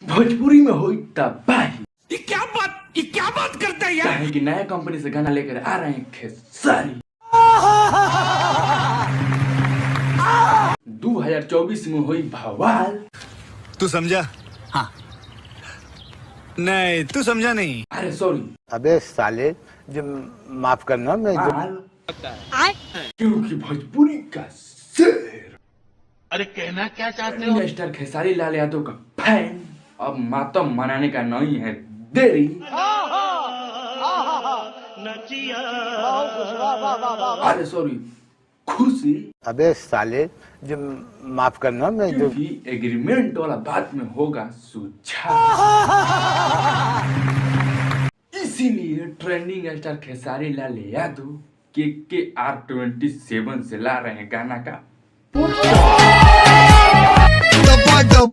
भोजपुरी में हुई तबाही। ये क्या बात करता है यार। काहे कि नया कंपनी से गाना लेकर आ रहे हैं खेसारी। 2024 में हुई बवाल। तू समझा? हाँ। नहीं तू समझा नहीं। अरे सॉरी। अबे साले जो माफ करना मैं क्योंकि भोजपुरी का शेर। अरे कहना क्या चाहते हो? स्टार खेसारी लाल यादव का फैन अब मातम मनाने का नहीं है देरी। अरे सॉरी खुशी। अबे साले जो माफ करना मैं जो क्योंकि एग्रीमेंट वाला बात में होगा सुझाव। इसीलिए trending star Khesari Lal Yadav KKR27 से ला रहे हैं गाना का दबा दब